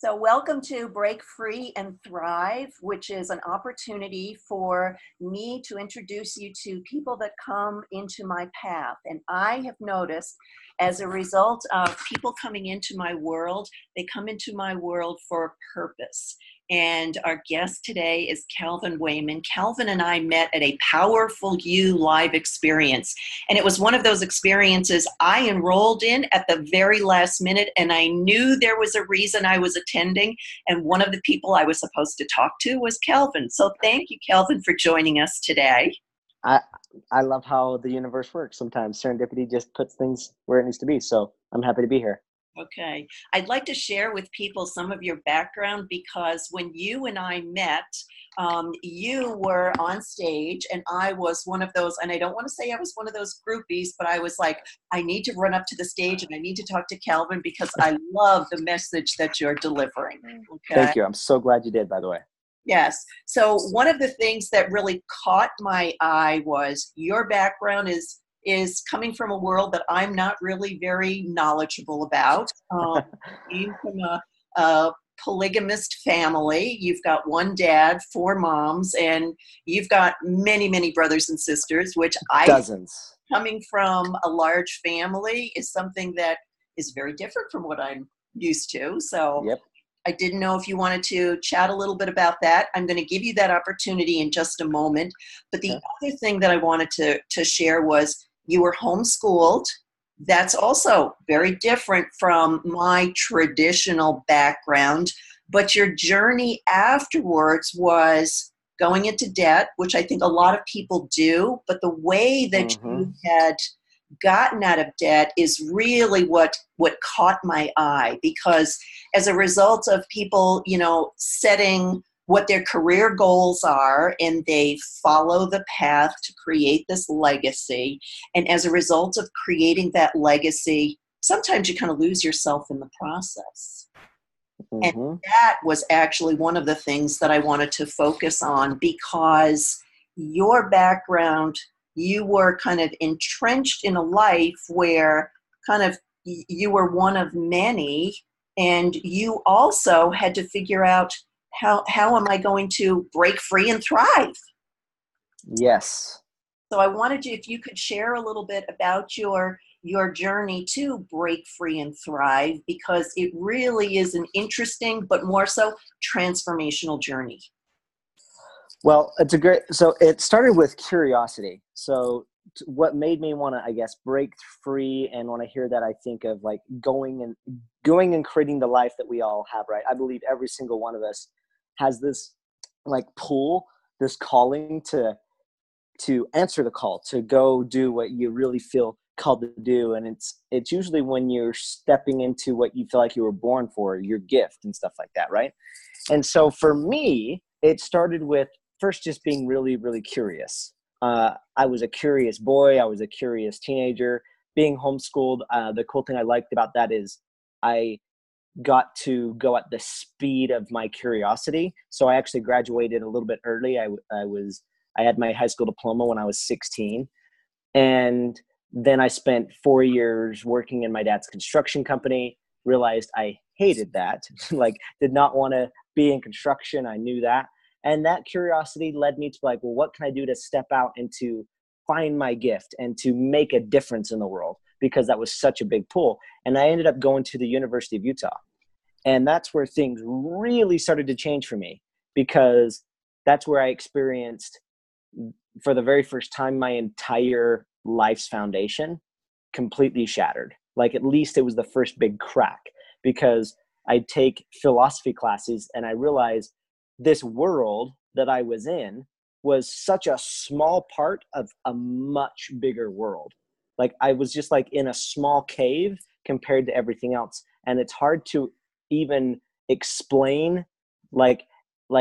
So, welcome to Break Free and Thrive, which is an opportunity for me to introduce you to people that come into my path. And I have noticed as a result of people coming into my world, they come into my world for a purpose. And our guest today is Calvin Wayman. Calvin and I met at a Powerful You live experience. And it was one of those experiences I enrolled in at the very last minute, and I knew there was a reason I was attending. And one of the people I was supposed to talk to was Calvin. So thank you, Calvin, for joining us today. I I love how the universe works. Sometimes serendipity just puts things where it needs to be. So I'm happy to be here. Okay. I'd like to share with people some of your background because when you and I met, you were on stage and I was one of those, and I don't want to say I was one of those groupies, but I was like, I need to run up to the stage and I need to talk to Calvin because I love the message that you're delivering. Okay. Thank you. I'm so glad you did, by the way. Yes. So one of the things that really caught my eye was your background is coming from a world that I'm not really very knowledgeable about. Came from a polygamist family. You've got one dad, four moms, and you've got many, many brothers and sisters, which Dozens. coming from a large family is something that is very different from what I'm used to. So Yep. I didn't know if you wanted to chat a little bit about that. I'm going to give you that opportunity in just a moment. But the Okay. other thing that I wanted to share was you were homeschooled. That's also very different from my traditional background. But your journey afterwards was going into debt, which I think a lot of people do. But the way that Mm-hmm. you had gotten out of debt is really what caught my eye, because as a result of people setting what their career goals are and they follow the path to create this legacy, and as a result of creating that legacy, sometimes you kind of lose yourself in the process. And Mm-hmm. that was actually one of the things that I wanted to focus on, because your background, you were kind of entrenched in a life where kind of you were one of many, and you also had to figure out how am I going to break free and thrive? Yes. So I wanted you, if you could share a little bit about your journey to break free and thrive, because it really is an interesting, but more so transformational journey. Well, so it started with curiosity. So what made me want to, I guess, break free, and when I hear that, I think of like going and creating the life that we all have, right? I believe every single one of us has this like pull, this calling to answer the call, to go do what you really feel called to do. And it's usually when you're stepping into what you feel like you were born for, your gift and stuff like that, right? And so for me, it started with first just being really, really curious. I was a curious boy. I was a curious teenager. Being homeschooled, the cool thing I liked about that is I got to go at the speed of my curiosity. So I actually graduated a little bit early. I had my high school diploma when I was 16. And then I spent 4 years working in my dad's construction company, realized I hated that, like did not want to be in construction. I knew that. And that curiosity led me to like, well, what can I do to step out and to find my gift and to make a difference in the world? Because that was such a big pull. And I ended up going to the University of Utah. And that's where things really started to change for me, because that's where I experienced for the very first time my entire life's foundation completely shattered. Like at least it was the first big crack, because I'd take philosophy classes and I realized this world that I was in was such a small part of a much bigger world. Like I was just like in a small cave compared to everything else. And it's hard to even explain like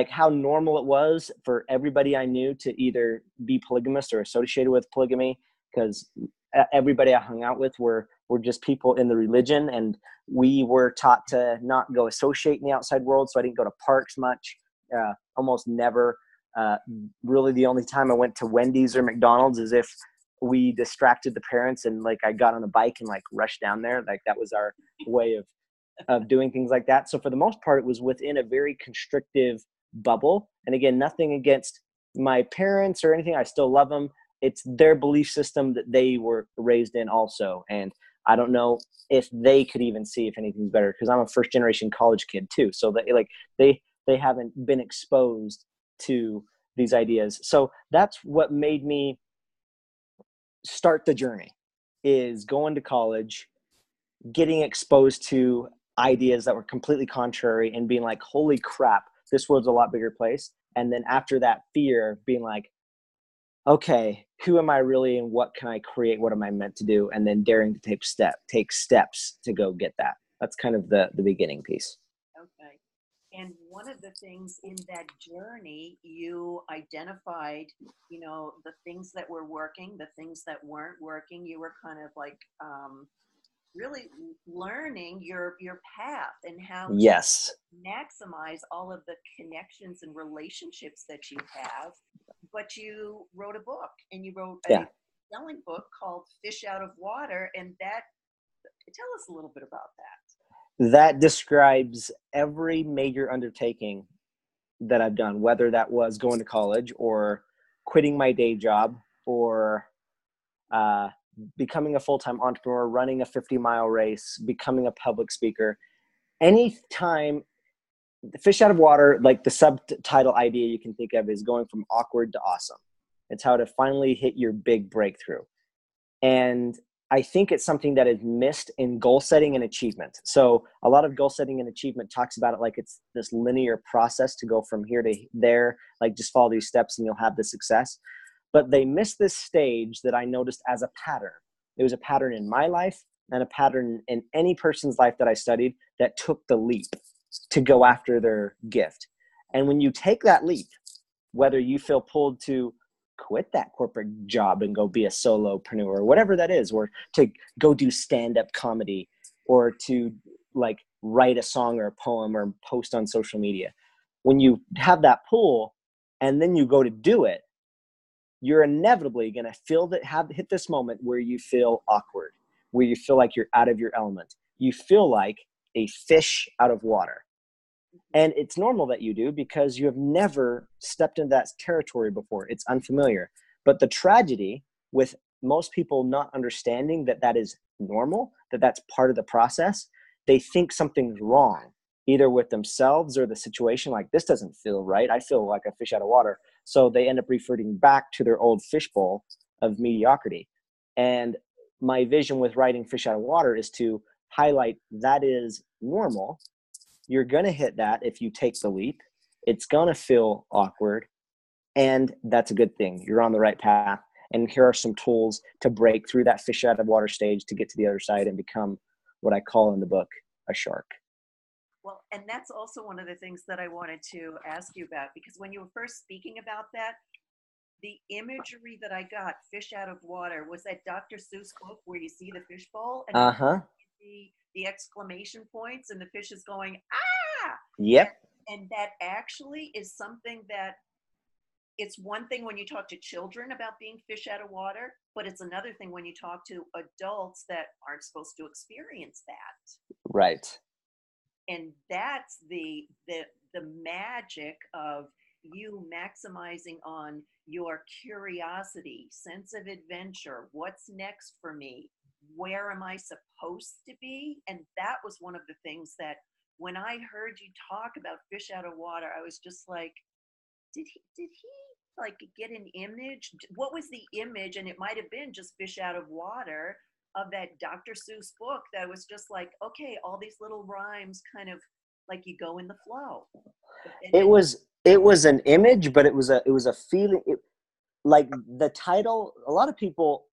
how normal it was for everybody I knew to either be polygamous or associated with polygamy, because everybody I hung out with were just people in the religion, and we were taught to not go associate in the outside world. So I didn't go to parks much, almost never. Really the only time I went to Wendy's or McDonald's is if we distracted the parents and like I got on a bike and like rushed down there. Like that was our way of of doing things like that. So for the most part, it was within a very constrictive bubble. And again, nothing against my parents or anything. I still love them. It's their belief system that they were raised in also. And I don't know if they could even see if anything's better, because I'm a first generation college kid too. So they haven't been exposed to these ideas. So that's what made me start the journey, is going to college, getting exposed to ideas that were completely contrary and being like, holy crap, this world's a lot bigger place. And then after that fear, being like, okay, who am I really and what can I create? What am I meant to do? And then daring to take steps to go get that. That's kind of the beginning piece. Okay. And one of the things in that journey, you identified, the things that were working, the things that weren't working. You were kind of like really learning your path and how to Yes. maximize all of the connections and relationships that you have. But you wrote a book, and you wrote Yeah. a selling book called Fish Out of Water. And tell us a little bit about that. That describes every major undertaking that I've done, whether that was going to college or quitting my day job or becoming a full-time entrepreneur, running a 50-mile race, becoming a public speaker. Anytime, Fish Out of Water, like the subtitle idea you can think of, is going from awkward to awesome. It's how to finally hit your big breakthrough. And I think it's something that is missed in goal setting and achievement. So a lot of goal setting and achievement talks about it like it's this linear process to go from here to there, like just follow these steps and you'll have the success. But they miss this stage that I noticed as a pattern. It was a pattern in my life and a pattern in any person's life that I studied that took the leap to go after their gift. And when you take that leap, whether you feel pulled to quit that corporate job and go be a solopreneur or whatever that is, or to go do stand-up comedy, or to like write a song or a poem or post on social media, when you have that pull and then you go to do it, you're inevitably going to hit this moment where you feel awkward, where you feel like you're out of your element. You feel like a fish out of water. And it's normal that you do, because you have never stepped into that territory before. It's unfamiliar. But the tragedy with most people not understanding that that is normal, that that's part of the process, they think something's wrong, either with themselves or the situation. Like, this doesn't feel right. I feel like a fish out of water. So they end up reverting back to their old fishbowl of mediocrity. And my vision with writing Fish Out of Water is to highlight that is normal. You're going to hit that if you take the leap. It's going to feel awkward, and that's a good thing. You're on the right path. And here are some tools to break through that fish out of water stage to get to the other side and become what I call in the book a shark. Well, and that's also one of the things that I wanted to ask you about, because when you were first speaking about that, the imagery that I got, Fish Out of Water, was that Dr. Seuss book where you see the fishbowl and you see the exclamation points and the fish is going, ah! Yep. And that actually is something that, it's one thing when you talk to children about being fish out of water, but it's another thing when you talk to adults that aren't supposed to experience that. Right. And that's the magic of you maximizing on your curiosity, sense of adventure. What's next for me? Where am I supposed to be? And that was one of the things that when I heard you talk about Fish Out of Water, I was just like, did he like get an image? What was the image? And it might have been just Fish Out of Water of that Dr. Seuss book that was just like, okay, all these little rhymes kind of like you go in the flow. It was an image, but it was a feeling. Like the title, a lot of people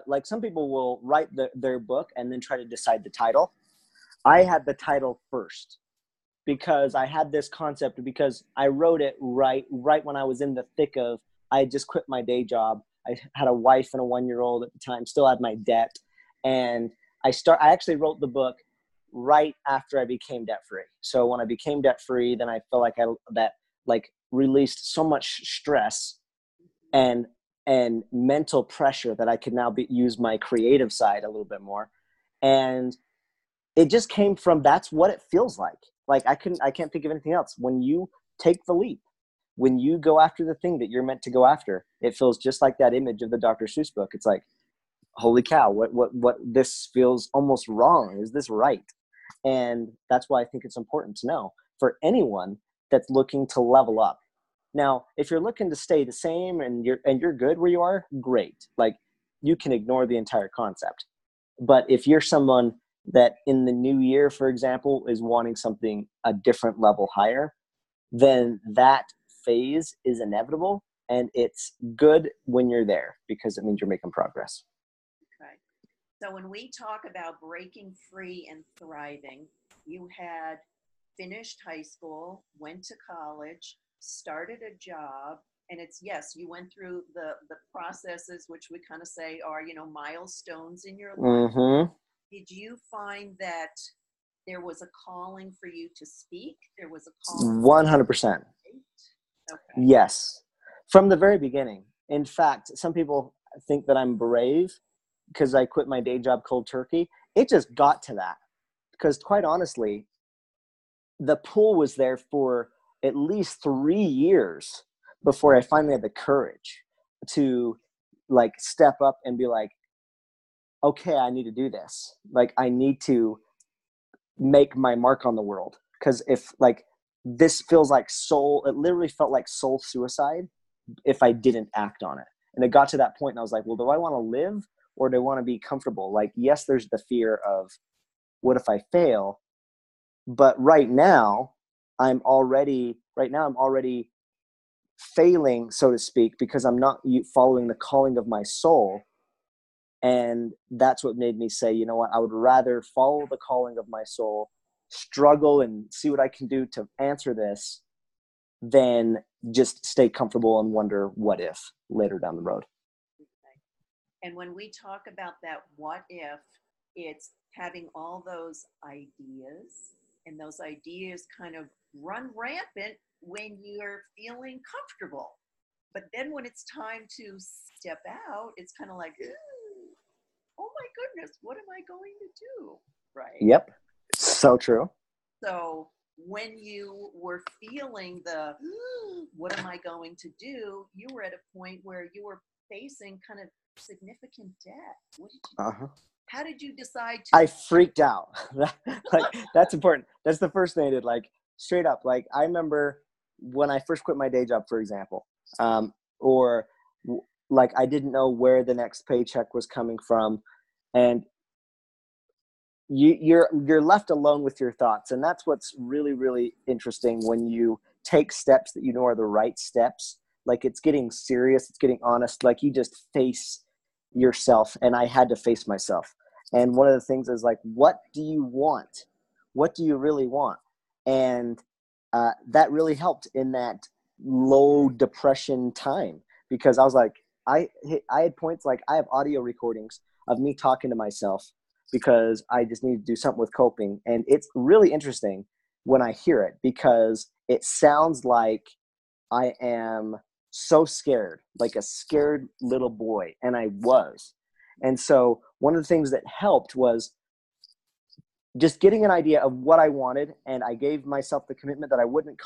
like some people will write their book and then try to decide the title. I had the title first because I had this concept, because I wrote it right when I was in the thick of, I had just quit my day job. I had a wife and a 1-year-old at the time, still had my debt. And I actually wrote the book right after I became debt free. So when I became debt free, then I felt like that released so much stress and mental pressure that I could now use my creative side a little bit more. And it just came from, that's what it feels like. Like I can't think of anything else. When you take the leap, when you go after the thing that you're meant to go after, it feels just like that image of the Dr. Seuss book. It's like, holy cow, what, this feels almost wrong. Is this right? And that's why I think it's important to know for anyone that's looking to level up. Now, if you're looking to stay the same and you're good where you are, great. Like, you can ignore the entire concept. But if you're someone that in the new year, for example, is wanting something a different level higher, then that phase is inevitable, and it's good when you're there because it means you're making progress. Okay. So when we talk about breaking free and thriving, you had finished high school, went to college, started a job, and it's, yes, you went through the processes, which we kind of say are, milestones in your life. Mm-hmm. Did you find that there was a calling for you to speak? There was a calling. 100%. Okay. Yes. From the very beginning. In fact, some people think that I'm brave because I quit my day job cold turkey. It just got to that because, quite honestly, the pull was there for at least 3 years before I finally had the courage to like step up and be like, okay, I need to do this. Like, I need to make my mark on the world. Because if like this feels like it literally felt like soul suicide if I didn't act on it. And it got to that point and I was like, well, do I want to live or do I want to be comfortable? Like, yes, there's the fear of what if I fail? But right now I'm already failing, so to speak, because I'm not following the calling of my soul. And that's what made me say, you know what, I would rather follow the calling of my soul, struggle and see what I can do to answer this, than just stay comfortable and wonder what if later down the road. Okay. And when we talk about that what if, it's having all those ideas, and those ideas kind of run rampant when you're feeling comfortable. But then when it's time to step out, it's kind of like, oh my goodness, what am I going to do? Right. Yep. So true. So when you were feeling the, what am I going to do? You were at a point where you were facing kind of significant debt. What did you do? How did you decide to? I freaked out. Like, that's important. That's the first thing I did. Like, straight up. Like, I remember when I first quit my day job, for example, or like I didn't know where the next paycheck was coming from, and you're left alone with your thoughts. And that's what's really, really interesting when you take steps that you know are the right steps. Like, it's getting serious, it's getting honest. Like, you just face yourself, and I had to face myself. And one of the things is like, what do you want? What do you really want? And that really helped in that low depression time, because I was like, I had points, like I have audio recordings of me talking to myself because I just need to do something with coping. And it's really interesting when I hear it, because it sounds like I am so scared, like a scared little boy. And I was. And so one of the things that helped was just getting an idea of what I wanted. And I gave myself the commitment that I wouldn't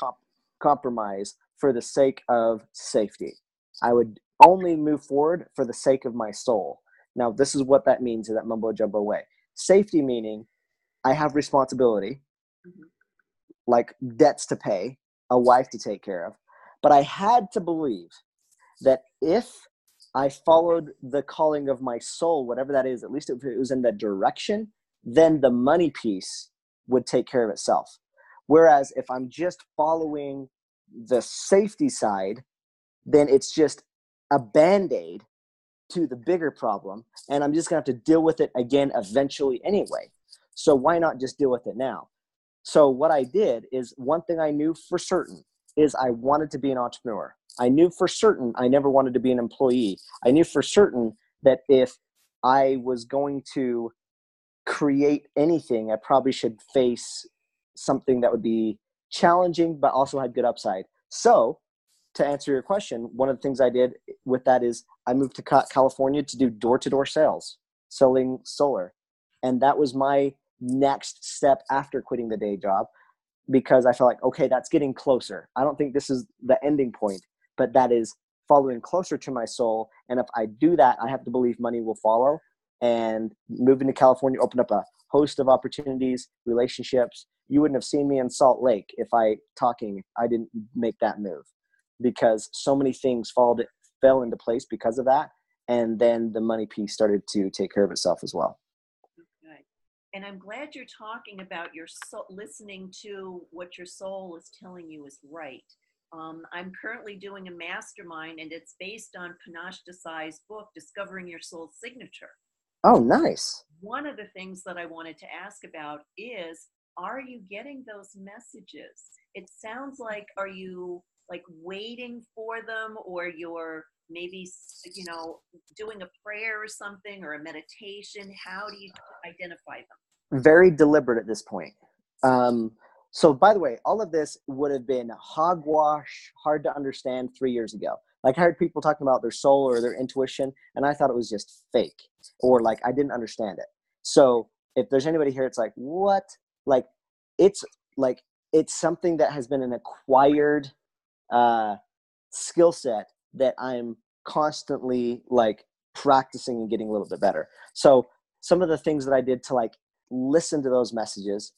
compromise for the sake of safety. I would only move forward for the sake of my soul. Now, this is what that means in that mumbo jumbo way. Safety meaning I have responsibility, like debts to pay, a wife to take care of. But I had to believe that if I followed the calling of my soul, whatever that is, at least if it was in that direction, then the money piece would take care of itself. Whereas if I'm just following the safety side, then it's just a Band-Aid to the bigger problem. And I'm just going to have to deal with it again eventually anyway. So why not just deal with it now? So what I did is, one thing I knew for certain is I wanted to be an entrepreneur. I knew for certain I never wanted to be an employee. I knew for certain that if I was going to create anything, I probably should face something that would be challenging, but also had good upside. So to answer your question, one of the things I did with that is I moved to California to do door-to-door sales, selling solar. And that was my next step after quitting the day job, because I felt like, okay, that's getting closer. I don't think this is the ending point, but that is following closer to my soul. And if I do that, I have to believe money will follow. And moving to California opened up a host of opportunities, relationships. You wouldn't have seen me in Salt Lake if I didn't make that move, because so many things fell into place because of that. And then the money piece started to take care of itself as well. Good. And I'm glad you're talking about your soul, listening to what your soul is telling you is right. I'm currently doing a mastermind, and it's based on Panache Desai's book, Discovering Your Soul Signature. Oh, nice. One of the things that I wanted to ask about is, are you getting those messages? It sounds like, are you like waiting for them, or you're maybe, doing a prayer or something, or a meditation? How do you identify them? Very deliberate at this point. So by the way, all of this would have been hogwash, hard to understand 3 years ago. Like, I heard people talking about their soul or their intuition, and I thought it was just fake, or like I didn't understand it. So if there's anybody here, it's like, what? Like, it's something that has been an acquired skill set that I'm constantly like practicing and getting a little bit better. So some of the things that I did to like listen to those messages,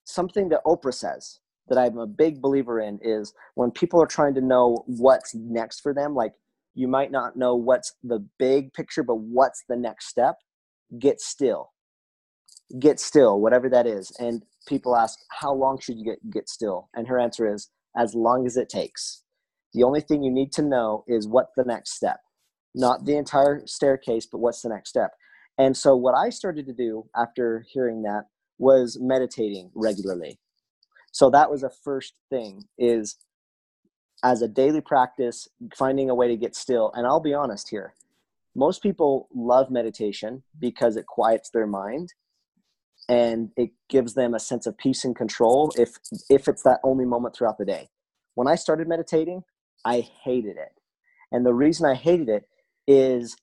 something that Oprah says that I'm a big believer in is, when people are trying to know what's next for them, like, you might not know what's the big picture, but what's the next step, get still, whatever that is. And people ask, how long should you get still? And her answer is, as long as it takes. The only thing you need to know is what's the next step, not the entire staircase, but what's the next step. And so what I started to do after hearing that was meditating regularly. So that was a first thing, is as a daily practice, finding a way to get still. And I'll be honest here, most people love meditation because it quiets their mind and it gives them a sense of peace and control if it's that only moment throughout the day. When I started meditating, I hated it. And the reason I hated it is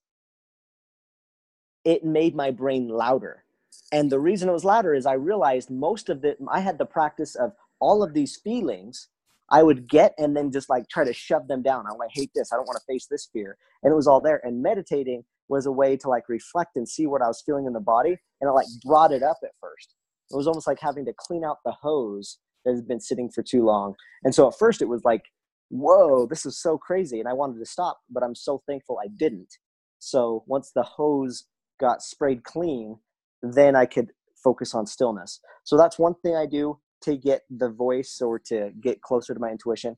it made my brain louder. And the reason it was louder is I realized I had the practice of all of these feelings I would get, and then just like try to shove them down. I hate this. I don't want to face this fear. And it was all there. And meditating was a way to like reflect and see what I was feeling in the body. And it like brought it up at first. It was almost like having to clean out the hose that has been sitting for too long. And so at first it was like, whoa, this is so crazy. And I wanted to stop, but I'm so thankful I didn't. So once the hose got sprayed clean, then I could focus on stillness. So that's one thing I do to get the voice, or to get closer to my intuition.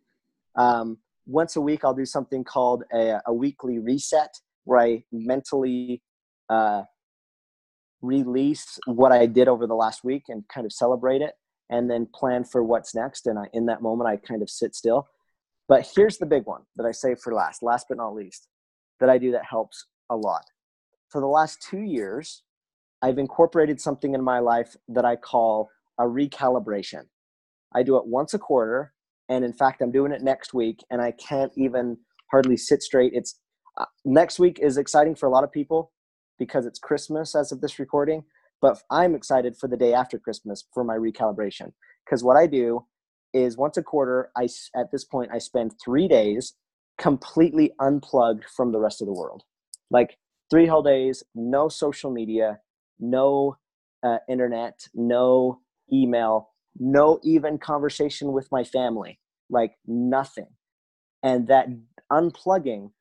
Once a week, I'll do something called a weekly reset, where I mentally release what I did over the last week and kind of celebrate it, and then plan for what's next. And in that moment, I kind of sit still. But here's the big one that I save for last but not least, that I do that helps a lot. For the last 2 years, I've incorporated something in my life that I call a recalibration. I do it once a quarter, and in fact, I'm doing it next week, and I can't even hardly sit straight. It's next week is exciting for a lot of people because it's Christmas as of this recording, but I'm excited for the day after Christmas for my recalibration, because what I do is once a quarter, at this point, I spend 3 days completely unplugged from the rest of the world. Like 3 whole days, no social media, no internet, no email, no even conversation with my family, like nothing. And that unplugging,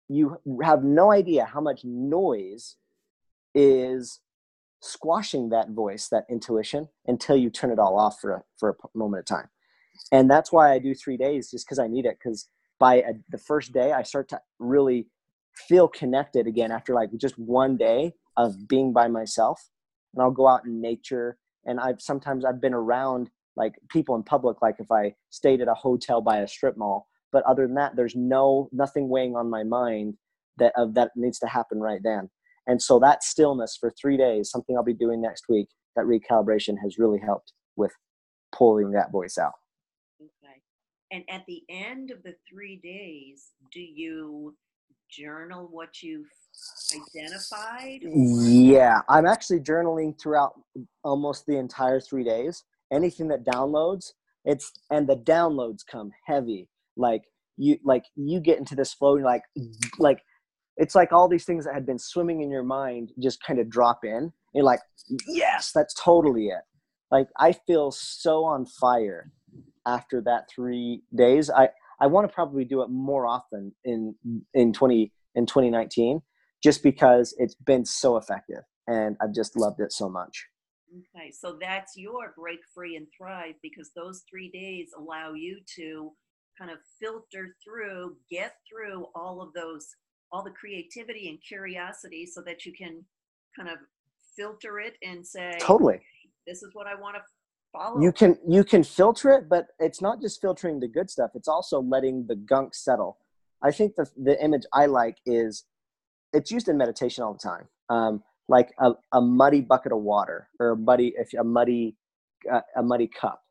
you have no idea how much noise is squashing that voice, that intuition, until you turn it all off for a moment of time. And that's why I do 3 days, just because I need it. Because by the first day, I start to really feel connected again after like just 1 day of being by myself. And I'll go out in nature. And sometimes I've been around like people in public, like if I stayed at a hotel by a strip mall. But other than that, there's nothing weighing on my mind that needs to happen right then. And so that stillness for 3 days, something I'll be doing next week, that recalibration has really helped with pulling that voice out. Okay. And at the end of the 3 days, do you journal what you identified or? Yeah, I'm actually journaling throughout almost the entire 3 days. Anything that downloads, and the downloads come heavy. Like you get into this flow, and like it's like all these things that had been swimming in your mind just kind of drop in. And you're like, yes, that's totally it. Like I feel so on fire after that 3 days. I want to probably do it more often in 2019, just because it's been so effective and I've just loved it so much. Okay, so that's your break free and thrive, because those 3 days allow you to kind of filter through, get through all of those, all the creativity and curiosity, so that you can kind of filter it and say, Totally. this is what I want to you follow. can you can filter it, but it's not just filtering the good stuff, it's also letting the gunk settle. I think the image I like is, it's used in meditation all the time, like a muddy bucket of water, or a muddy cup.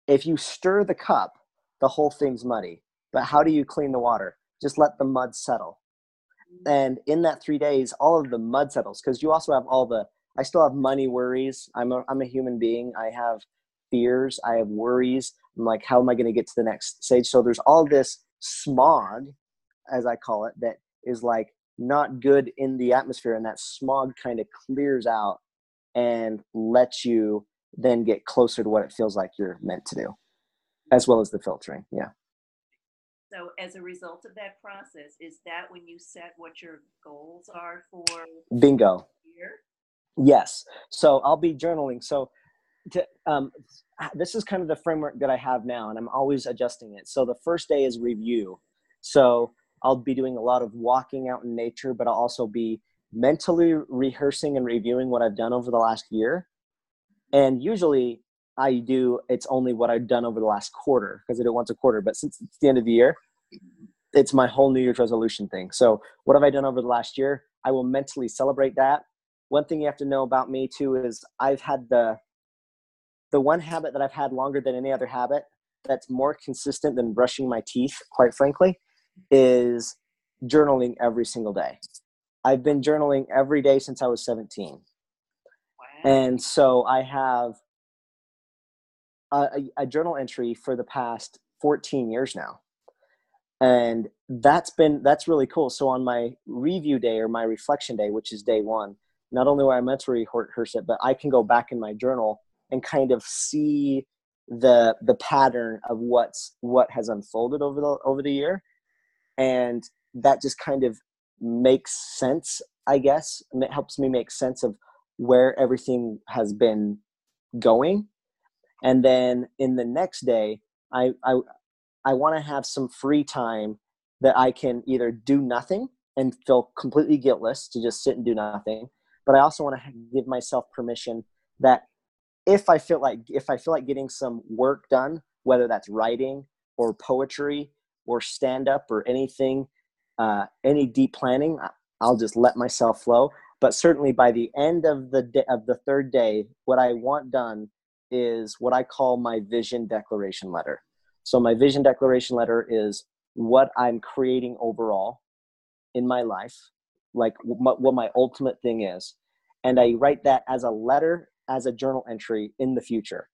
If you stir the cup, the whole thing's muddy. But how do you clean the water? Just let the mud settle. And in that 3 days, all of the mud settles, because you also have I still have money worries. I'm a human being. I have fears. I have worries. I'm like, how am I going to get to the next stage? So there's all this smog, as I call it, that is like not good in the atmosphere. And that smog kind of clears out and lets you then get closer to what it feels like you're meant to do, as well as the filtering. Yeah. So as a result of that process, is that when you set what your goals are for Bingo. the year? Yes. So I'll be journaling. So this is kind of the framework that I have now, and I'm always adjusting it. So the first day is review. So I'll be doing a lot of walking out in nature, but I'll also be mentally rehearsing and reviewing what I've done over the last year. And usually it's only what I've done over the last quarter, because I do it once a quarter. But since it's the end of the year, it's my whole New Year's resolution thing. So what have I done over the last year? I will mentally celebrate that. One thing you have to know about me too is I've had the one habit that I've had longer than any other habit, that's more consistent than brushing my teeth, quite frankly, is journaling every single day. I've been journaling every day since I was 17. Wow. And so I have a journal entry for the past 14 years now. And that's really cool. So on my review day, or my reflection day, which is day one, not only will I mentally rehearse it, but I can go back in my journal and kind of see the pattern of what has unfolded over the year. And that just kind of makes sense, I guess. And it helps me make sense of where everything has been going. And then in the next day, I want to have some free time that I can either do nothing and feel completely guiltless to just sit and do nothing. But I also want to give myself permission that if I feel like getting some work done, whether that's writing or poetry or stand up or anything, any deep planning, I'll just let myself flow. But certainly by the end of the third day, what I want done is what I call my vision declaration letter. So my vision declaration letter is what I'm creating overall in my life, like what my ultimate thing is. And I write that as a letter, as a journal entry in the future.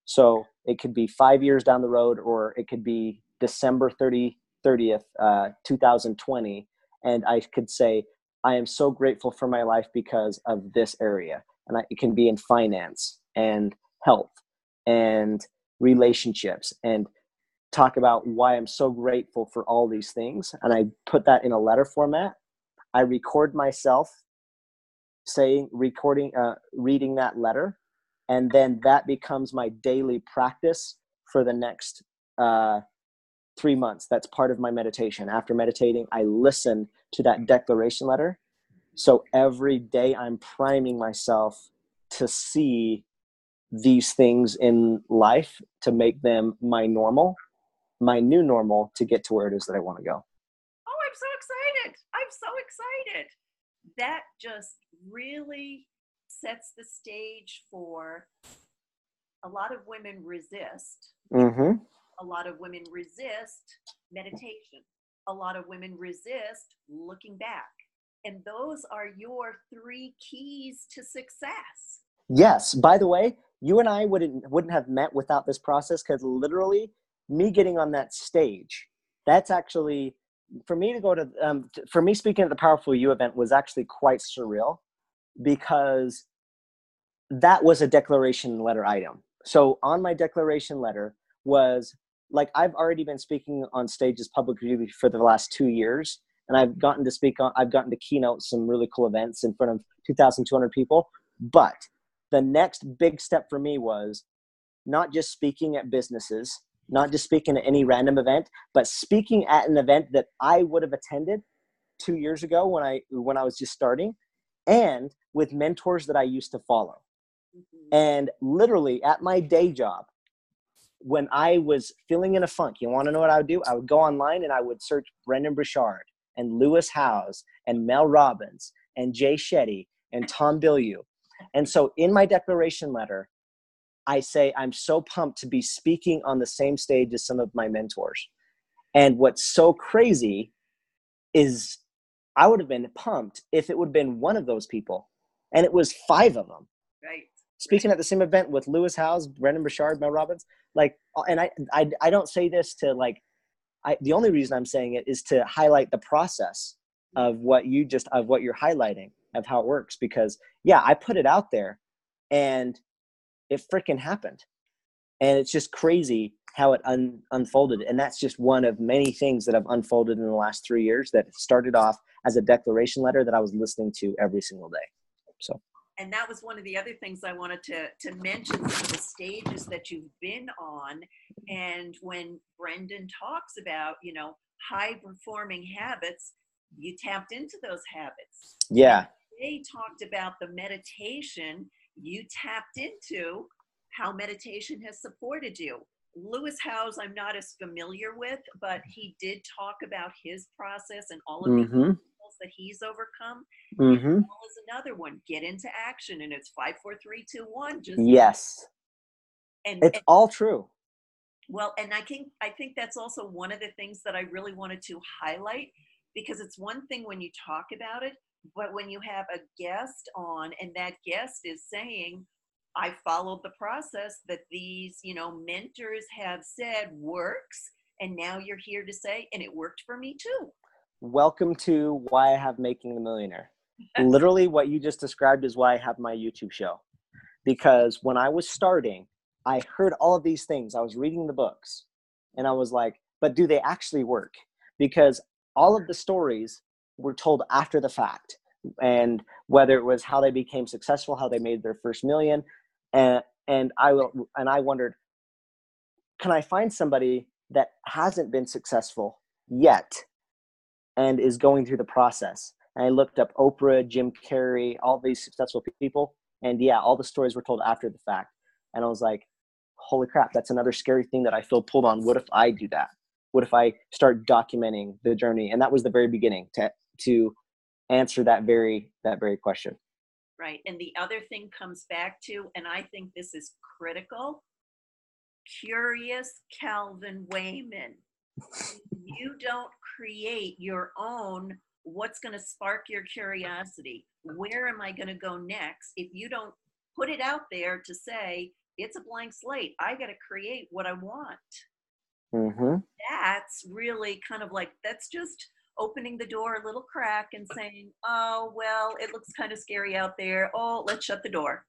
So it could be 5 years down the road, or it could be December 30th, 2020. And I could say, I am so grateful for my life because of this area. And it can be in finance and health and relationships, and talk about why I'm so grateful for all these things. And I put that in a letter format. I record myself reading that letter. And then that becomes my daily practice for the next 3 months. That's part of my meditation. After meditating, I listen to that declaration letter. So every day I'm priming myself to see these things in life, to make them my new normal, to get to where it is that I want to go. Oh, I'm so excited. I'm so excited. That just really sets the stage for a lot of women resist. Mm-hmm. A lot of women resist meditation. A lot of women resist looking back. And those are your 3 keys to success. Yes. By the way, you and I wouldn't have met without this process, because literally me getting on that stage, that's actually, for me to go to, for me speaking at the Powerful You event was actually quite surreal, because that was a declaration letter item. So on my declaration letter was, like, I've already been speaking on stages publicly for the last 2 years, and I've gotten to keynote some really cool events in front of 2,200 people. But the next big step for me was not just speaking at businesses, not just speaking at any random event, but speaking at an event that I would have attended 2 years ago when I was just starting, and with mentors that I used to follow. Mm-hmm. And literally at my day job, when I was feeling in a funk, you want to know what I would do? I would go online and I would search Brendan Burchard and Lewis Howes and Mel Robbins and Jay Shetty and Tom Bilyeu. And so in my declaration letter, I say, I'm so pumped to be speaking on the same stage as some of my mentors. And what's so crazy is I would have been pumped if it would have been one of those people. And it was 5 of them. Right. Speaking at the same event with Lewis Howes, Brendan Burchard, Mel Robbins. Like, and I don't say this to like, the only reason I'm saying it is to highlight the process of what you're highlighting, of how it works. Because yeah, I put it out there and it freaking happened. And it's just crazy how it unfolded. And that's just one of many things that have unfolded in the last 3 years that started off as a declaration letter that I was listening to every single day. So. And that was one of the other things I wanted to mention, some of the stages that you've been on. And when Brendan talks about, high performing habits, you tapped into those habits. Yeah. They talked about the meditation, you tapped into how meditation has supported you. Lewis Howes, I'm not as familiar with, but he did talk about his process and all of the obstacles that he's overcome. Mm-hmm. As well as another one, get into action, and it's 5, 4, 3, 2, 1. Just yes, and it's all true. Well, and I think that's also one of the things that I really wanted to highlight, because it's one thing when you talk about it, but when you have a guest on and that guest is saying, I followed the process that these, mentors have said works, and now you're here to say, and it worked for me too. Welcome to why I have Making the Millionaire. Literally what you just described is why I have my YouTube show. Because when I was starting, I heard all of these things. I was reading the books and I was like, but do they actually work? Because all of the stories were told after the fact. And whether it was how they became successful, how they made their first million. And I wondered, can I find somebody that hasn't been successful yet and is going through the process? And I looked up Oprah, Jim Carrey, all these successful people. And yeah, all the stories were told after the fact. And I was like, holy crap, that's another scary thing that I feel pulled on. What if I do that? What if I start documenting the journey? And that was the very beginning to answer that very question. Right. And the other thing comes back to, and I think this is critical, curious Calvin Wayman. You don't create your own, what's going to spark your curiosity? Where am I going to go next? If you don't put it out there to say, it's a blank slate, I got to create what I want. Mm-hmm. That's really kind of like, that's just opening the door a little crack and saying, oh, well, it looks kind of scary out there. Oh, let's shut the door.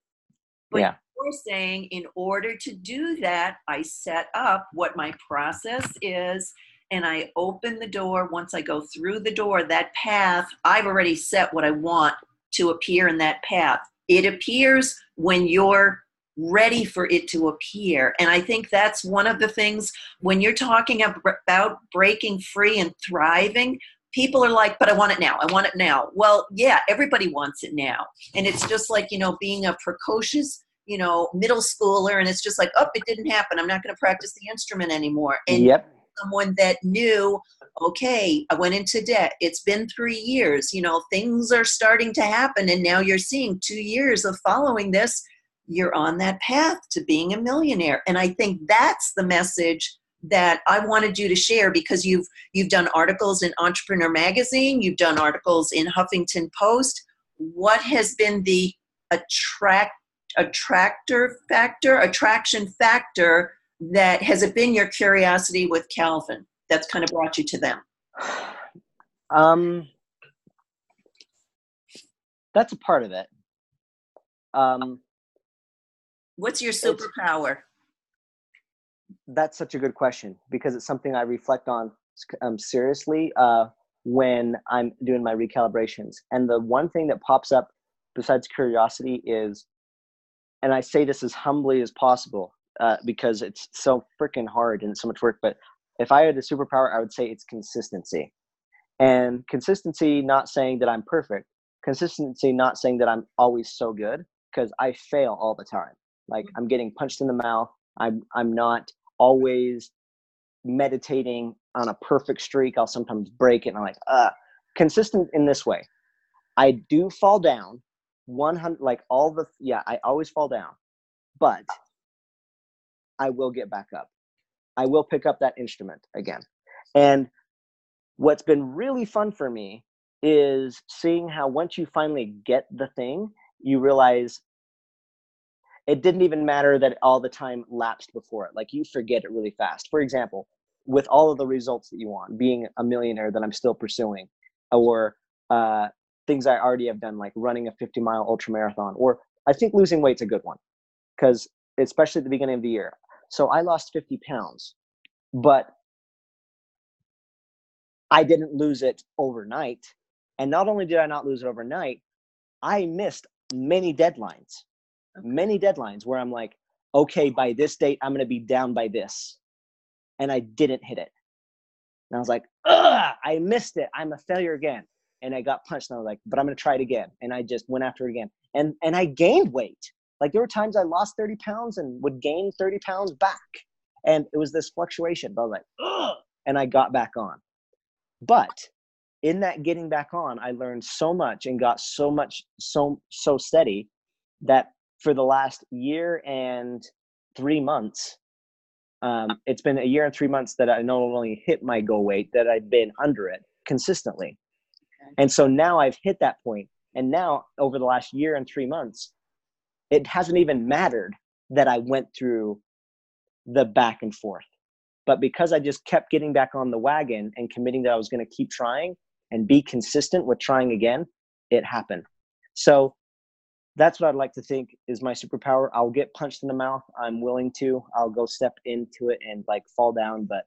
But yeah. You're saying, in order to do that, I set up what my process is, and I open the door. Once I go through the door, that path, I've already set what I want to appear in that path. It appears when you're ready for it to appear. And I think that's one of the things when you're talking about breaking free and thriving, people are like, but I want it now. I want it now. Well, yeah, everybody wants it now. And it's just like, being a precocious, middle schooler. And it's just like, oh, it didn't happen. I'm not going to practice the instrument anymore. And yep. Someone that knew, okay, I went into debt. It's been 3 years, things are starting to happen. And now you're seeing 2 years of following this. You're on that path to being a millionaire. And I think that's the message that I wanted you to share, because you've done articles in Entrepreneur Magazine, you've done articles in Huffington Post. What has been the attraction factor that has it been your curiosity with Calvin that's kind of brought you to them? That's a part of it. What's your superpower? That's such a good question, because it's something I reflect on seriously when I'm doing my recalibrations. And the one thing that pops up besides curiosity is, and I say this as humbly as possible because it's so freaking hard and so much work, but if I had a superpower, I would say it's consistency. And consistency, not saying that I'm perfect. Consistency, not saying that I'm always so good, because I fail all the time. Like, I'm getting punched in the mouth. I'm not always meditating on a perfect streak. I'll sometimes break it, and I'm like, consistent in this way. I do fall down 100, I always fall down, but I will get back up. I will pick up that instrument again. And what's been really fun for me is seeing how once you finally get the thing, you realize it didn't even matter that all the time lapsed before it. Like, you forget it really fast. For example, with all of the results that you want, being a millionaire that I'm still pursuing, or things I already have done, like running a 50-mile ultra marathon, or I think losing weight's a good one, because especially at the beginning of the year. So I lost 50 pounds, but I didn't lose it overnight. And not only did I not lose it overnight, I missed many deadlines where I'm like, okay, by this date, I'm going to be down by this. And I didn't hit it. And I was like, I missed it. I'm a failure again. And I got punched, and I was like, but I'm going to try it again. And I just went after it again. And I gained weight. Like, there were times I lost 30 pounds and would gain 30 pounds back. And it was this fluctuation. But I was like, and I got back on. But in that getting back on, I learned so much and got so steady that for the last year and 3 months, it's been a year and 3 months that I not only hit my goal weight, that I've been under it consistently. Okay. And so now I've hit that point. And now over the last year and 3 months, it hasn't even mattered that I went through the back and forth. But because I just kept getting back on the wagon and committing that I was going to keep trying and be consistent with trying again, it happened. So that's what I'd like to think is my superpower. I'll get punched in the mouth. I'm willing to. I'll go step into it and like fall down, but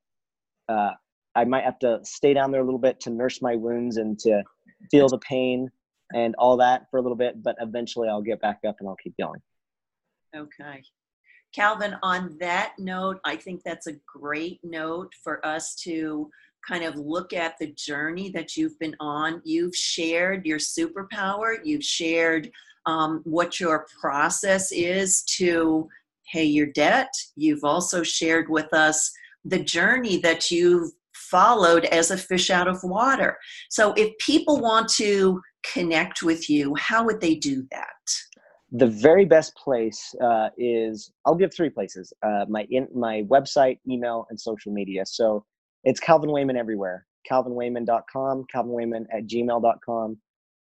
I might have to stay down there a little bit to nurse my wounds and to feel the pain and all that for a little bit. But eventually I'll get back up and I'll keep going. Okay. Calvin, on that note, I think that's a great note for us to kind of look at the journey that you've been on. You've shared your superpower. You've shared what your process is to pay your debt. You've also shared with us the journey that you've followed as a fish out of water. So if people want to connect with you, how would they do that? The very best place is, I'll give 3 places, my website, email, and social media. So it's Calvin Wayman everywhere. CalvinWayman.com, CalvinWayman@gmail.com,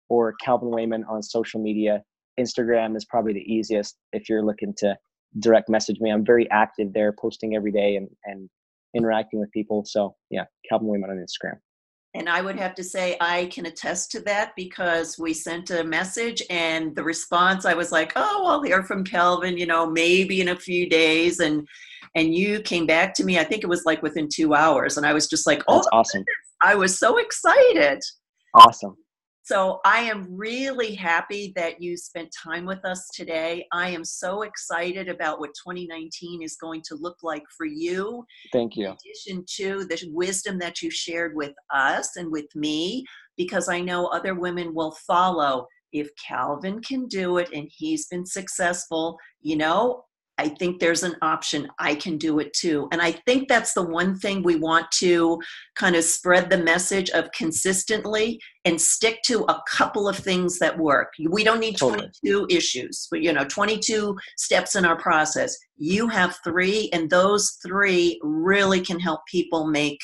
or Calvin Wayman on social media. Instagram is probably the easiest if you're looking to direct message me. I'm very active there, posting every day and interacting with people. So yeah, Calvin Wayman on Instagram. And I would have to say I can attest to that, because we sent a message and the response, I was like, oh, I'll hear from Calvin, maybe in a few days. And you came back to me, I think it was like within 2 hours. And I was just like, oh, that's awesome. I was so excited. Awesome. So I am really happy that you spent time with us today. I am so excited about what 2019 is going to look like for you. Thank you. In addition to the wisdom that you shared with us and with me, because I know other women will follow. If Calvin can do it and he's been successful, I think there's an option. I can do it too. And I think that's the one thing we want to kind of spread the message of consistently and stick to a couple of things that work. We don't need Totally. 22 issues, but 22 steps in our process. You have 3, and those 3 really can help people make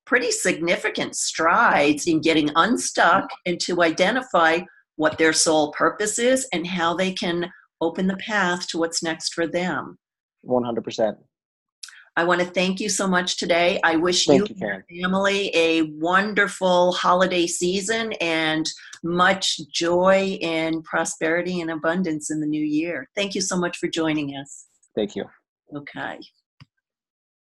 pretty significant strides in getting unstuck and to identify what their sole purpose is and how they can open the path to what's next for them. 100%. I want to thank you so much today. I wish you and Karen. your family a wonderful holiday season and much joy and prosperity and abundance in the new year. Thank you so much for joining us. Thank you. Okay.